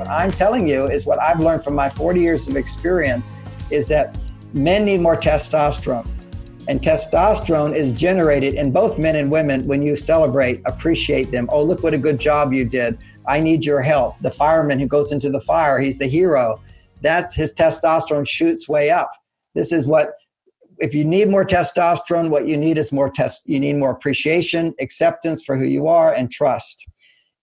What I'm telling you is what I've learned from my 40 years of experience is that men need more testosterone. And testosterone is generated in both men and women when you celebrate, appreciate them. Oh, look what a good job you did. I need your help. The fireman who goes into the fire, he's the hero. That's his testosterone shoots way up. This is what, if you need more testosterone, what you need is you need more appreciation, acceptance for who you are, and trust.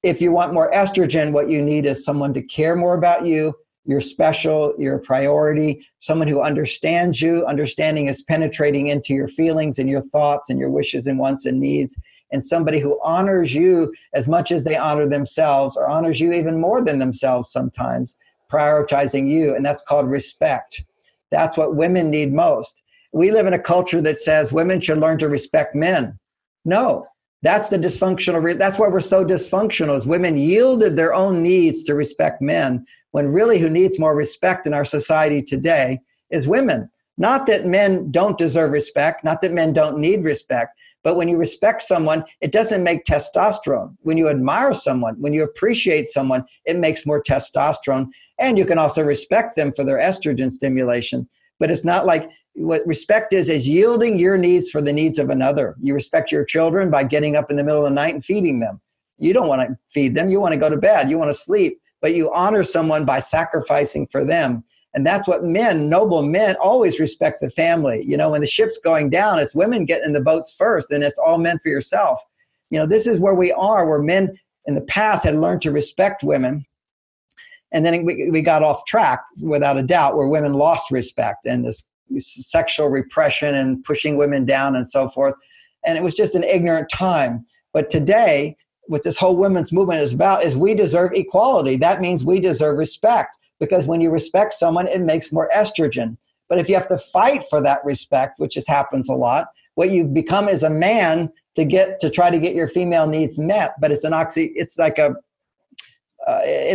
If you want more estrogen, what you need is someone to care more about you. You're special, you're a priority, someone who understands you. Understanding is penetrating into your feelings and your thoughts and your wishes and wants and needs. And somebody who honors you as much as they honor themselves, or honors you even more than themselves sometimes, prioritizing you. And that's called respect. That's what women need most. We live in a culture that says women should learn to respect men. No, that's the dysfunctional. That's why we're so dysfunctional, is women yielded their own needs to respect men, when really who needs more respect in our society today is women. Not that men don't deserve respect, not that men don't need respect, but when you respect someone, it doesn't make testosterone. When you admire someone, when you appreciate someone, it makes more testosterone. And you can also respect them for their estrogen stimulation. But it's not like, what respect is yielding your needs for the needs of another. You respect your children by getting up in the middle of the night and feeding them. You don't want to feed them. You want to go to bed. You want to sleep. But you honor someone by sacrificing for them. And that's what men, noble men, always respect the family. You know, when the ship's going down, it's women get in the boats first, and it's all men for yourself. You know, this is where we are, where men in the past had learned to respect women. And then we got off track, without a doubt, where women lost respect, and this sexual repression and pushing women down and so forth. And it was just an ignorant time. But today, what this whole women's movement is about is we deserve equality. That means we deserve respect, because when you respect someone, it makes more estrogen. But if you have to fight for that respect, which just happens a lot, what you become is a man to try to get your female needs met. But it's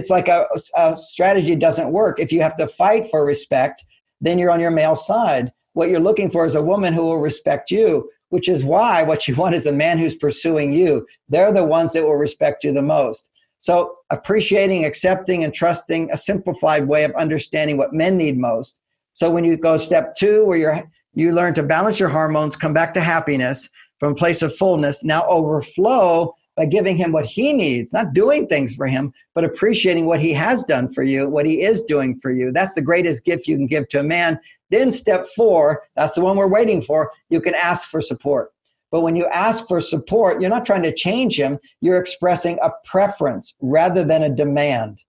like a strategy doesn't work. If you have to fight for respect, then you're on your male side. What you're looking for is a woman who will respect you, which is why what you want is a man who's pursuing you. They're the ones that will respect you the most. So appreciating, accepting, and trusting, a simplified way of understanding what men need most. So when you go step 2, where you learn to balance your hormones, come back to happiness from a place of fullness, now overflow by giving him what he needs, not doing things for him, but appreciating what he has done for you, what he is doing for you. That's the greatest gift you can give to a man. Then step 4, that's the one we're waiting for, you can ask for support. But when you ask for support, you're not trying to change him, you're expressing a preference rather than a demand.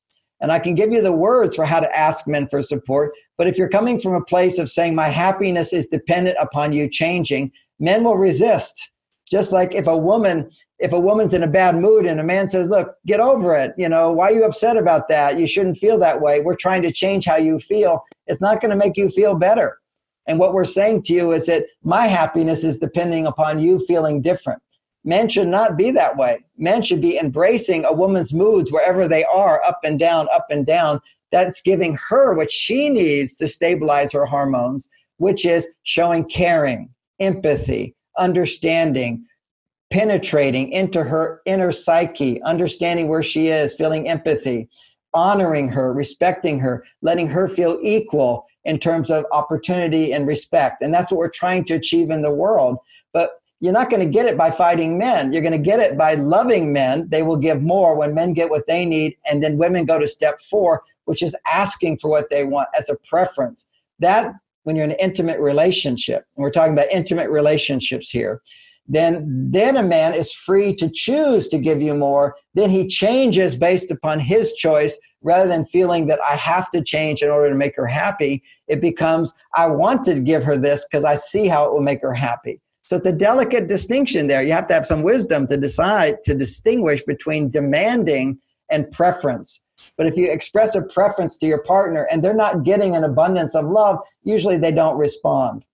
And I can give you the words for how to ask men for support, but if you're coming from a place of saying my happiness is dependent upon you changing, men will resist. Just like if a woman's in a bad mood and a man says, look, get over it. You know, why are you upset about that? You shouldn't feel that way. We're trying to change how you feel. It's not going to make you feel better. And what we're saying to you is that my happiness is depending upon you feeling different. Men should not be that way. Men should be embracing a woman's moods wherever they are, up and down, up and down. That's giving her what she needs to stabilize her hormones, which is showing caring, empathy, understanding, penetrating into her inner psyche, understanding where she is, feeling empathy, honoring her, respecting her, letting her feel equal in terms of opportunity and respect. And that's what we're trying to achieve in the world. But you're not going to get it by fighting men. You're going to get it by loving men. They will give more when men get what they need. And then women go to step 4, which is asking for what they want as a preference. That, when you're in an intimate relationship, and we're talking about intimate relationships here, then a man is free to choose to give you more. Then he changes based upon his choice rather than feeling that I have to change in order to make her happy. It becomes, I want to give her this because I see how it will make her happy. So it's a delicate distinction there. You have to have some wisdom to decide to distinguish between demanding and preference. But if you express a preference to your partner and they're not getting an abundance of love, usually they don't respond.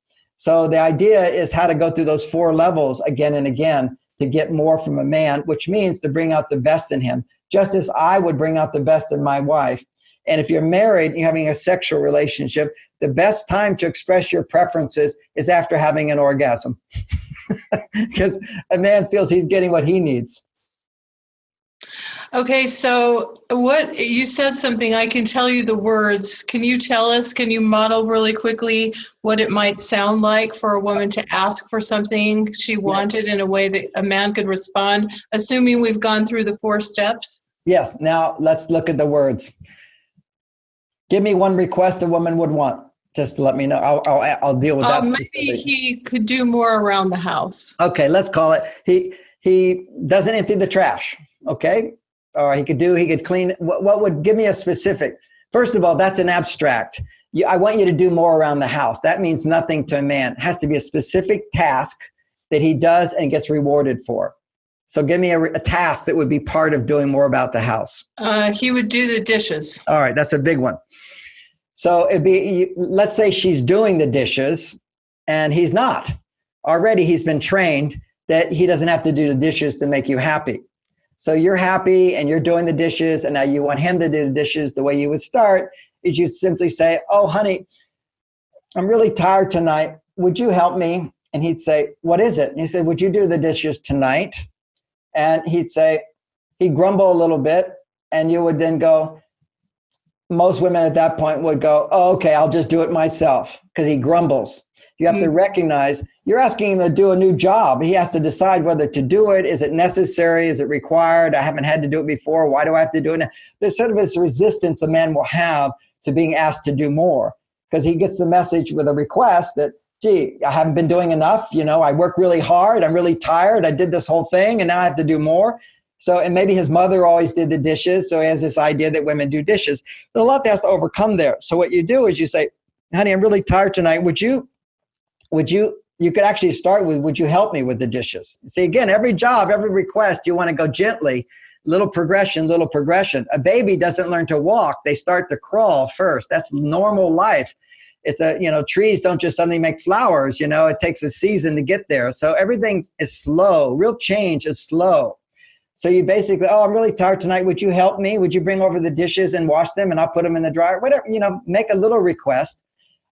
So the idea is how to go through those 4 levels again and again to get more from a man, which means to bring out the best in him, just as I would bring out the best in my wife. And if you're married and you're having a sexual relationship, the best time to express your preferences is after having an orgasm, because a man feels he's getting what he needs. Okay, so what you said something, I can tell you the words. Can you tell us, can you model really quickly what it might sound like for a woman to ask for something she wanted in a way that a man could respond, assuming we've gone through the 4 steps? Yes. Now let's look at the words. Give me one request a woman would want. Just let me know. I'll deal with that. Maybe he could do more around the house. Okay, let's call it. He doesn't empty the trash. Okay, or he could clean. What would give me a specific? First of all, that's an abstract. I want you to do more around the house. That means nothing to a man. It has to be a specific task that he does and gets rewarded for. So give me a task that would be part of doing more about the house. He would do the dishes. All right, that's a big one. So let's say she's doing the dishes and he's not. Already he's been trained that he doesn't have to do the dishes to make you happy. So you're happy and you're doing the dishes, and now you want him to do the dishes. The way you would start is you simply say, oh, honey, I'm really tired tonight. Would you help me? And he'd say, what is it? And he said, would you do the dishes tonight? And he'd grumble a little bit, and you would then go, most women at that point would go, oh, okay, I'll just do it myself, because he grumbles. You have to recognize you're asking him to do a new job. He has to decide whether to do it. Is it necessary? Is it required? I haven't had to do it before. Why do I have to do it now? There's sort of this resistance a man will have to being asked to do more, because he gets the message with a request that, gee, I haven't been doing enough. I work really hard. I'm really tired. I did this whole thing, and now I have to do more. So, and maybe his mother always did the dishes. So he has this idea that women do dishes. There's a lot that has to overcome there. So what you do is you say, honey, I'm really tired tonight. You could actually start with, would you help me with the dishes? See, again, every job, every request, you want to go gently, little progression, little progression. A baby doesn't learn to walk. They start to crawl first. That's normal life. It's trees don't just suddenly make flowers. It takes a season to get there. So everything is slow. Real change is slow. So you basically, oh, I'm really tired tonight. Would you help me? Would you bring over the dishes and wash them and I'll put them in the dryer? Whatever, make a little request.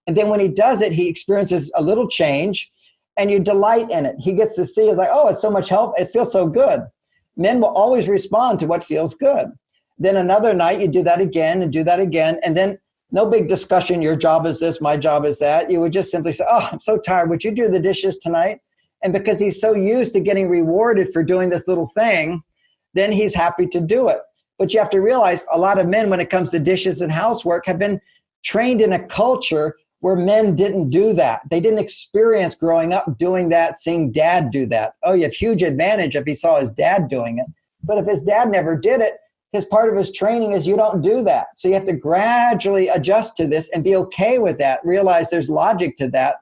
And then when he does it, he experiences a little change and you delight in it. He gets to see, it's like, oh, it's so much help. It feels so good. Men will always respond to what feels good. Then another night you do that again and do that again. And then no big discussion. Your job is this, my job is that. You would just simply say, oh, I'm so tired. Would you do the dishes tonight? And because he's so used to getting rewarded for doing this little thing, then he's happy to do it. But you have to realize a lot of men, when it comes to dishes and housework, have been trained in a culture where men didn't do that. They didn't experience growing up doing that, seeing dad do that. Oh, you have huge advantage if he saw his dad doing it. But if his dad never did it, his part of his training is you don't do that. So you have to gradually adjust to this and be okay with that. Realize there's logic to that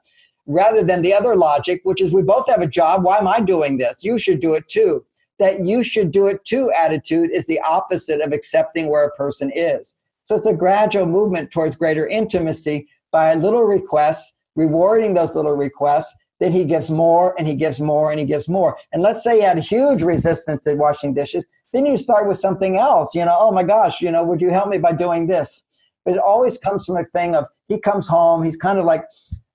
rather than the other logic, which is we both have a job. Why am I doing this? You should do it too. That you should do it too attitude is the opposite of accepting where a person is. So it's a gradual movement towards greater intimacy by little requests, rewarding those little requests. Then he gives more and he gives more and he gives more. And let's say you had huge resistance at washing dishes. Then you start with something else, oh my gosh, would you help me by doing this? But it always comes from a thing of he comes home, he's kind of like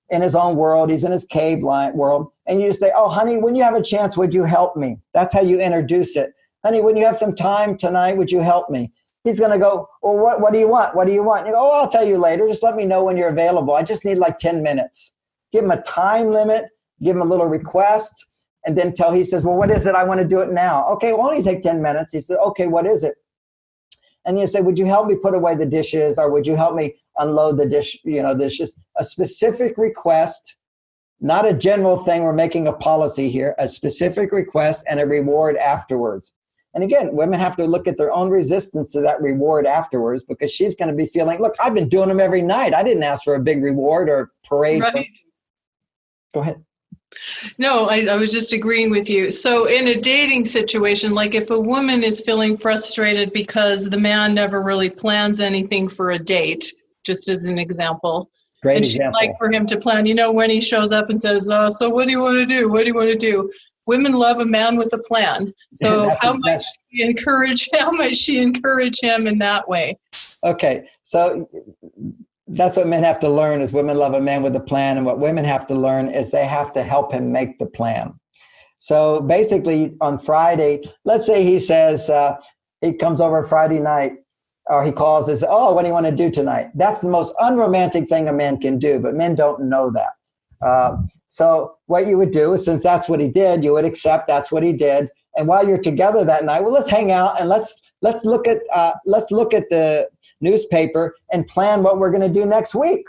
in his own world, he's in his cave world. And you just say, oh, honey, when you have a chance, would you help me? That's how you introduce it. Honey, when you have some time tonight, would you help me? He's going to go, well, what do you want? What do you want? You go, oh, I'll tell you later. Just let me know when you're available. I just need like 10 minutes. Give him a time limit, give him a little request, and then he says, well, what is it? I want to do it now. Okay, well, only take 10 minutes. He said, okay, what is it? And you say, would you help me put away the dishes? Or would you help me unload the dishes? A specific request, not a general thing. We're making a policy here, a specific request and a reward afterwards. And again, women have to look at their own resistance to that reward afterwards, because she's going to be feeling, look, I've been doing them every night. I didn't ask for a big reward or parade. Right. Go ahead. No, I was just agreeing with you. So in a dating situation, like if a woman is feeling frustrated because the man never really plans anything for a date, just as an example, Great and example. she'd like for him to plan, when he shows up and says, so what do you want to do? What do you want to do? Women love a man with a plan. So how might she encourage him in that way? Okay. So that's what men have to learn is women love a man with a plan. And what women have to learn is they have to help him make the plan. So basically on Friday, let's say he says, he comes over Friday night, or he calls and says, oh, what do you want to do tonight? That's the most unromantic thing a man can do, but men don't know that. So what you would do is, since that's what he did, you would accept that's what he did. And while you're together that night, well, let's hang out and let's look at the newspaper and plan what we're going to do next week.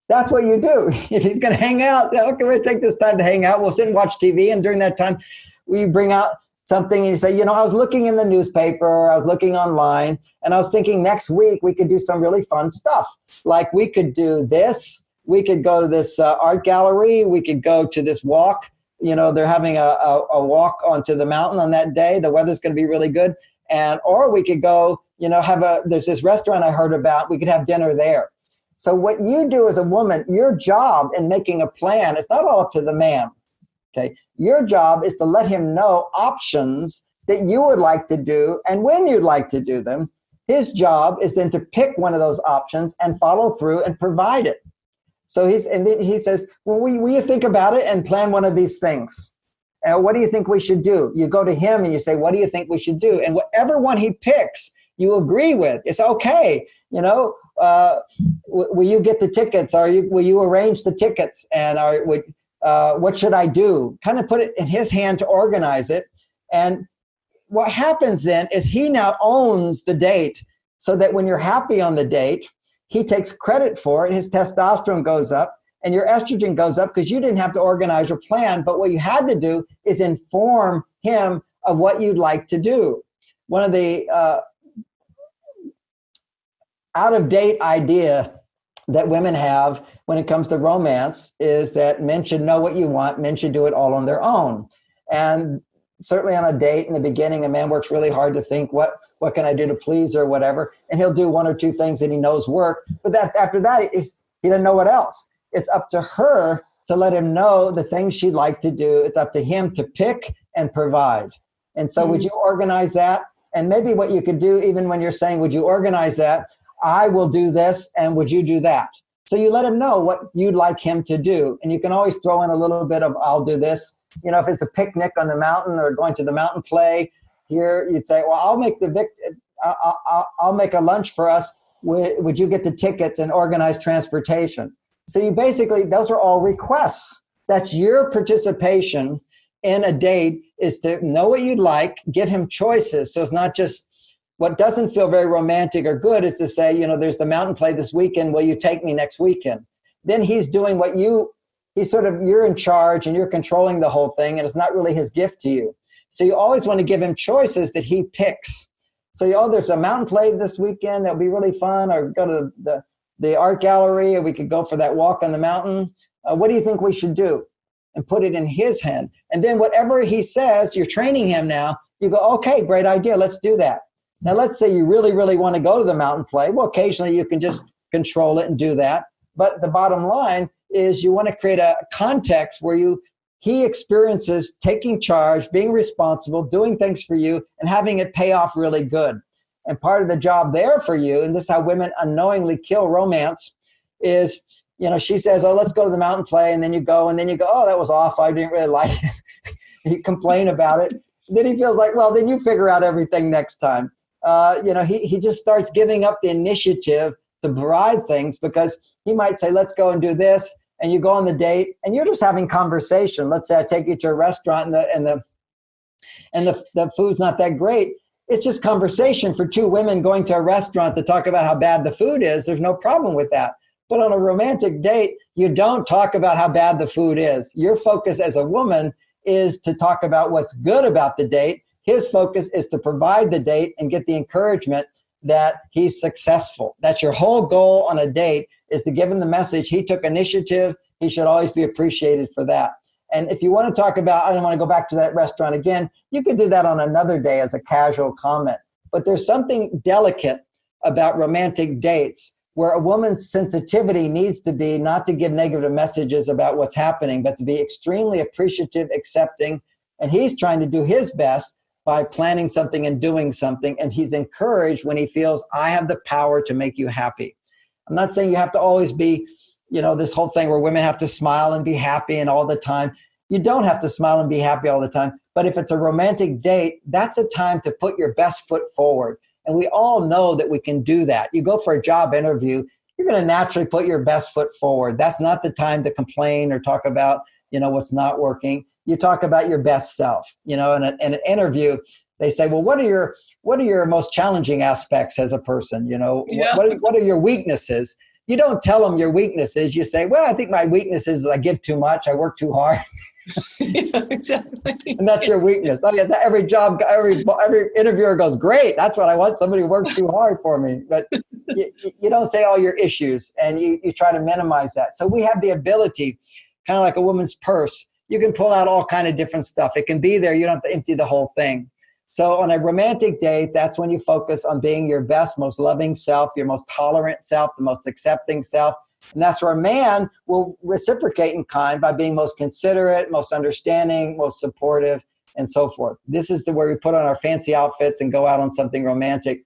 That's what you do. If he's going to hang out, okay, we're going to take this time to hang out. We'll sit and watch TV. And during that time, we bring out something and you say, I was looking in the newspaper, I was looking online, and I was thinking next week we could do some really fun stuff. Like we could do this. We could go to this art gallery. We could go to this walk. They're having a walk onto the mountain on that day. The weather's going to be really good. Or we could go, there's this restaurant I heard about. We could have dinner there. So what you do as a woman, your job in making a plan, it's not all up to the man. Okay. Your job is to let him know options that you would like to do and when you'd like to do them. His job is then to pick one of those options and follow through and provide it. So he says, well, will you think about it and plan one of these things? What do you think we should do? You go to him and you say, what do you think we should do? And whatever one he picks, you agree with. It's okay. Will you get the tickets? Will you arrange the tickets? And what should I do? Kind of put it in his hand to organize it. And what happens then is he now owns the date, so that when you're happy on the date, he takes credit for it. His testosterone goes up and your estrogen goes up because you didn't have to organize or plan. But what you had to do is inform him of what you'd like to do. One of the out-of-date idea that women have when it comes to romance is that men should know what you want. Men should do it all on their own. And certainly on a date in the beginning, a man works really hard to think, what can I do to please her or whatever? And he'll do one or two things that he knows work. But after that, he doesn't know what else. It's up to her to let him know the things she'd like to do. It's up to him to pick and provide. And so would you organize that? And maybe what you could do, even when you're saying, would you organize that? I will do this, and would you do that? So you let him know what you'd like him to do. And you can always throw in a little bit of, I'll do this. If it's a picnic on the mountain or going to the mountain play, here you'd say, well, I'll make a lunch for us. Would you get the tickets and organize transportation? So you basically, those are all requests. That's your participation in a date, is to know what you'd like, give him choices. So it's not just what doesn't feel very romantic or good is to say, there's the mountain play this weekend. Will you take me next weekend? Then he's doing you're in charge and you're controlling the whole thing. And it's not really his gift to you. So you always want to give him choices that he picks. So, there's a mountain play this weekend that'll be really fun, or go to the art gallery, or we could go for that walk on the mountain. What do you think we should do? And put it in his hand. And then whatever he says, you're training him now. You go, okay, great idea. Let's do that. Now, let's say you really, really want to go to the mountain play. Well, occasionally you can just control it and do that. But the bottom line is you want to create a context where he experiences taking charge, being responsible, doing things for you, and having it pay off really good. And part of the job there for you, and this is how women unknowingly kill romance, is, she says, oh, let's go to the mountain play. And then you go, oh, that was awful. I didn't really like it. You complain about it. Then he feels like, well, then you figure out everything next time. He just starts giving up the initiative to provide things, because he might say, let's go and do this. And you go on the date and you're just having conversation. Let's say I take you to a restaurant and the food's not that great. It's just conversation for two women going to a restaurant to talk about how bad the food is. There's no problem with that. But on a romantic date, you don't talk about how bad the food is. Your focus as a woman is to talk about what's good about the date. His focus is to provide the date and get the encouragement that he's successful. That's your whole goal on a date, is to give him the message. He took initiative. He should always be appreciated for that. And if you want to talk about, I don't want to go back to that restaurant again, you could do that on another day as a casual comment. But there's something delicate about romantic dates where a woman's sensitivity needs to be not to give negative messages about what's happening, but to be extremely appreciative, accepting. And he's trying to do his best by planning something and doing something. And he's encouraged when he feels, I have the power to make you happy. I'm not saying you have to always be, this whole thing where women have to smile and be happy and all the time. You don't have to smile and be happy all the time. But if it's a romantic date, that's a time to put your best foot forward. And we all know that we can do that. You go for a job interview, you're going to naturally put your best foot forward. That's not the time to complain or talk about, what's not working. You talk about your best self. In an interview, they say, well, what are your most challenging aspects as a person? Yeah. What are your weaknesses? You don't tell them your weaknesses. You say, well, I think my weakness is I give too much. I work too hard. Yeah, exactly. And that's your weakness. I mean, every interviewer goes, great. That's what I want. Somebody who works too hard for me. But you don't say all your issues, and you try to minimize that. So we have the ability, kind of like a woman's purse. You can pull out all kind of different stuff. It can be there. You don't have to empty the whole thing. So on a romantic date, that's when you focus on being your best, most loving self, your most tolerant self, the most accepting self. And that's where a man will reciprocate in kind by being most considerate, most understanding, most supportive, and so forth. This is where we put on our fancy outfits and go out on something romantic.